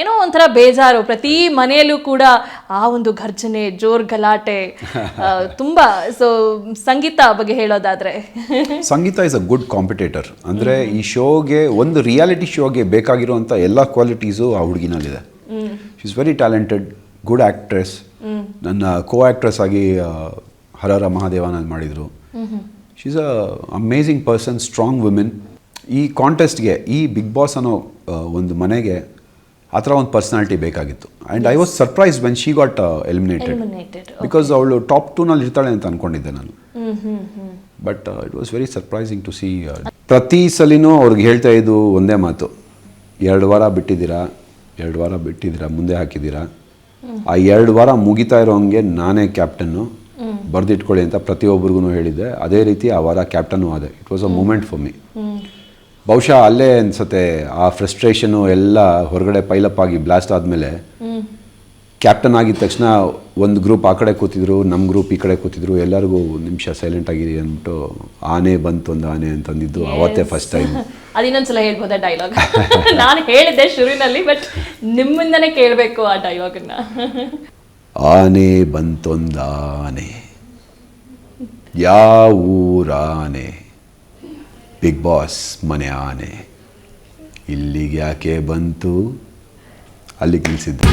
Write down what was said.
ಏನೋ ಒಂಥರ ಬೇಜಾರು, ಪ್ರತಿ ಮನೆಯಲ್ಲೂ ಕೂಡ ಆ ಒಂದು ಘರ್ಜನೆ, ಜೋರ್ ಗಲಾಟೆ ತುಂಬಾ. ಸೊ ಸಂಗೀತ ಬಗ್ಗೆ ಹೇಳೋದಾದ್ರೆ, ಸಂಗೀತ ಇಸ್ ಅ ಗುಡ್ ಕಾಂಪಿಟೇಟರ್. ಅಂದರೆ ಈ ಶೋಗೆ, ಒಂದು ರಿಯಾಲಿಟಿ ಶೋಗೆ ಬೇಕಾಗಿರುವಂಥ ಎಲ್ಲ ಕ್ವಾಲಿಟೀಸು ಆ ಹುಡುಗಿನಲ್ಲಿದೆ. She is very talented, good actress. ನನ್ನ ಕೋ ಆ್ಯಕ್ಟ್ರೆಸ್ ಆಗಿ ಹರಹರ ಮಹಾದೇವನಲ್ಲಿ ಮಾಡಿದರು. She is a amazing person, strong women. ಈ ಕಾಂಟೆಸ್ಟ್ಗೆ, ಈ ಬಿಗ್ ಬಾಸ್ ಅನ್ನೋ ಒಂದು ಮನೆಗೆ ಆ ಥರ ಒಂದು ಪರ್ಸ್ನಾಲಿಟಿ ಬೇಕಾಗಿತ್ತು. And I was surprise when she got eliminated, because ಅವಳು ಟಾಪ್ 2ನಲ್ಲಿ ಇರ್ತಾಳೆ ಅಂತ ಅಂದ್ಕೊಂಡಿದ್ದೆ ನಾನು. But it was very surprising to see. ಪ್ರತಿ ಸಲಿನೂ ಅವ್ರಿಗೆ ಹೇಳ್ತಾ ಇದ್ದು ಒಂದೇ ಮಾತು, 2 ವಾರ ಬಿಟ್ಟಿದ್ದೀರಾ, 2 ವಾರ ಬಿಟ್ಟಿದ್ದೀರಾ, ಮುಂದೆ ಹಾಕಿದ್ದೀರಾ. ಆ 2 ವಾರ ಮುಗಿತಾ ಇರೋಂಗೆ ನಾನೇ ಕ್ಯಾಪ್ಟನ್ನು, ಬರೆದಿಟ್ಕೊಳ್ಳಿ ಅಂತ ಪ್ರತಿಯೊಬ್ಬರಿಗೂ ಹೇಳಿದ್ದೆ. ಅದೇ ರೀತಿ ಆ ವಾರ ಕ್ಯಾಪ್ಟನ್ನು ಆದೆ. It was a moment for me. ಬಹುಶಃ ಅಲ್ಲೇ ಅನ್ಸುತ್ತೆ ಆ ಫ್ರಸ್ಟ್ರೇಷನು ಎಲ್ಲ ಹೊರಗಡೆ ಪೈಲಪ್ ಆಗಿ ಬ್ಲಾಸ್ಟ್ ಆದಮೇಲೆ, ಕ್ಯಾಪ್ಟನ್ ಆಗಿದ ತಕ್ಷಣ ಒಂದು ಗ್ರೂಪ್ ಆ ಕಡೆ ಕೂತಿದ್ರು, ನಮ್ಮ ಗ್ರೂಪ್ ಈ ಕಡೆ ಕೂತಿದ್ರು. ಎಲ್ಲರಿಗೂ 1 ನಿಮಿಷ ಸೈಲೆಂಟ್ ಆಗಿರಿ ಅಂದ್ಬಿಟ್ಟು ಆನೆ ಬಂತು, ಒಂದು ಆನೆ ಅಂತಂದಿದ್ದು ಅವತ್ತೇ ಫಸ್ಟ್ ಟೈಮ್. ಅದಿನ್ನೊಂದ್ಸಲ ಹೇಳ್ಬೋದಾ ಡೈಲಾಗ್? ನಾನು ಹೇಳಿದ್ದೆ ಶುರುವಿನಲ್ಲಿ, ಬಟ್ ನಿಮ್ಮಿಂದನೇ ಕೇಳಬೇಕು ಆ ಡೈಲಾಗನ್ನ. ಆನೆ ಬಂತೊಂದಾನೆ, ಯಾವ ಊರಾನೆ, ಬಿಗ್ ಬಾಸ್ ಮನೆ ಆನೆ, ಇಲ್ಲಿಗೆ ಯಾಕೆ ಬಂತು, ಅಲ್ಲಿಗೆ ನಿಲ್ಲಿಸಿದ್ದು.